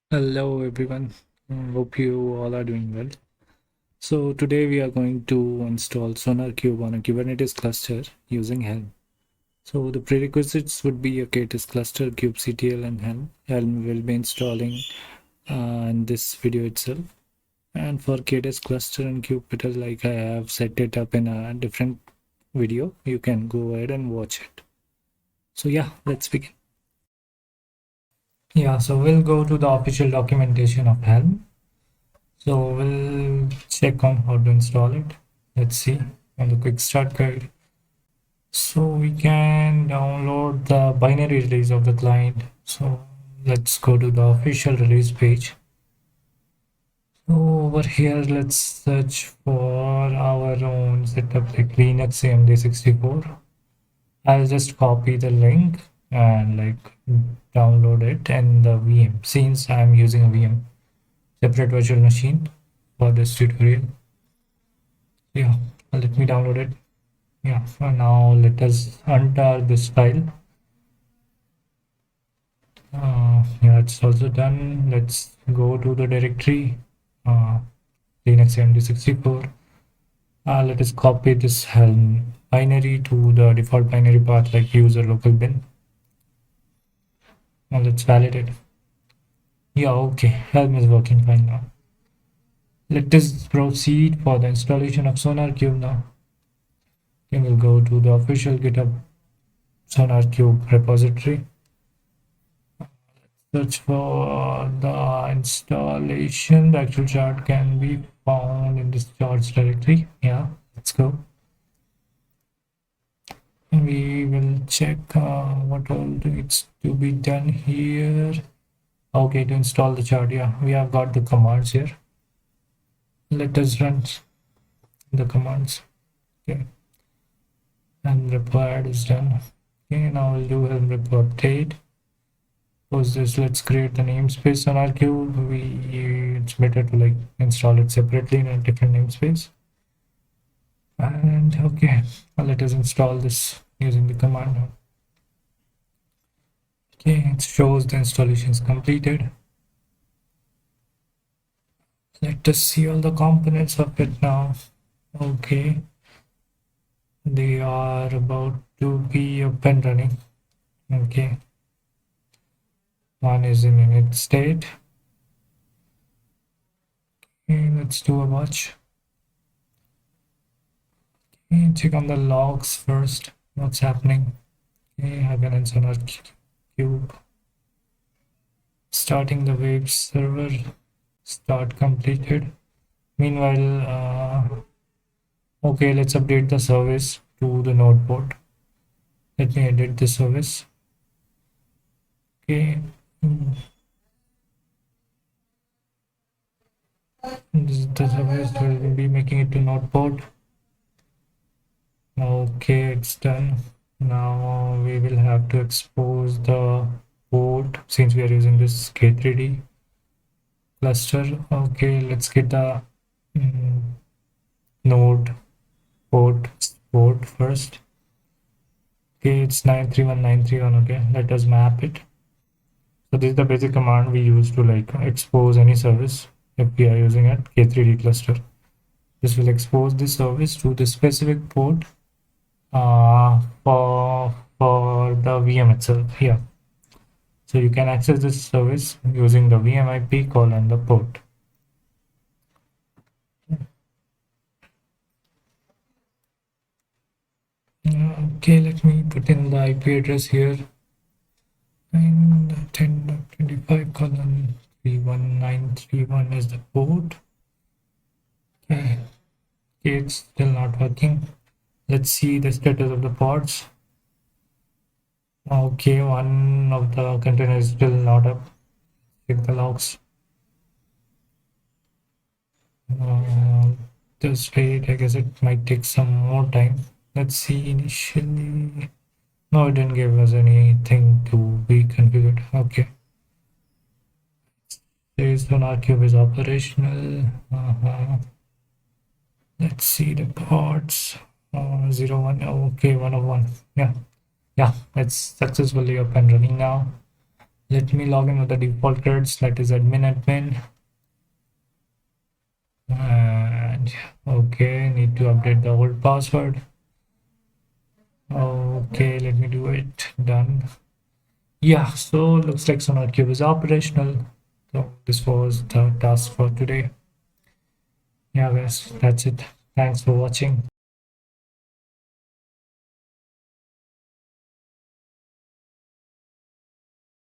Hello everyone. Hope you all are doing well. So today we are going to install SonarQube on a Kubernetes cluster using Helm. So the prerequisites would be a k8s cluster, kubectl and Helm. Helm will be installing in this video itself. And for k8s cluster and kubectl, like I have set it up in a different video. You can go ahead and watch it. So yeah, let's begin. Yeah, so we'll go to the official documentation of Helm. So we'll check on how to install it. Let's see on the quick start guide. So we can download the binary release of the client. So let's go to the official release page. So over here, let's search for our own setup like Linux AMD64. I'll just copy the link and download it and the VM since I'm using a VM separate virtual machine for this tutorial. Yeah, let me download it. Yeah, for now let us enter this file. Yeah, it's also done. Let's go to the directory Linux AMD64. Let us copy this Helm binary to the default binary path like user local bin. Now let's validate. Yeah, okay, Helm is working fine now. Let us proceed for the installation of SonarQube now. Then we'll go to the official GitHub SonarQube repository. Search for the installation. The actual chart can be found in this charts directory. Yeah, let's go. We will check what all needs to be done here. Okay, to install the chart. Yeah, we have got the commands here. Let us run the commands. Okay, and required is done. Okay, now we'll do helm report update. Suppose this, let's create the namespace on our cube. It's better to install it separately in a different namespace. And okay, let us install this using the command. Okay, it shows the installation is completed. Let us see all the components of it now. Okay, they are about to be up and running. Okay, one is in init state. Okay, let's do a watch. Okay, check on the logs first. What's happening? Okay, I can answer our cube. Starting the web server. Start completed. Meanwhile, okay, let's update the service to the node port. Let me edit the service. Okay. This is the service will be making it to node port. Okay, it's done. Now we will have to expose the port since we are using this K3D cluster. Okay, let's get the node port first. Okay, it's 931.931. Okay, let us map it. So this is the basic command we use to expose any service if we are using a K3D cluster. This will expose the service to the specific port for the VM itself here. So you can access this service using the VM IP colon the port. Okay, let me put in the IP address here. And 10.25 colon 31931 is the port. Okay, it's still not working. Let's see the status of the pods. Okay, one of the containers is still not up. Check the logs. Just wait, I guess it might take some more time. Let's see initially. No, it didn't give us anything to be configured. Okay. Says SonarQube is operational. Let's see the pods. 01. Okay, 101. Yeah, it's successfully up and running now. Let me log in with the default creds, that is admin. And okay, need to update the old password. Okay, let me do it. Done. Yeah, so looks like SonarQube is operational. So this was the task for today. Yeah, guys, that's it. Thanks for watching.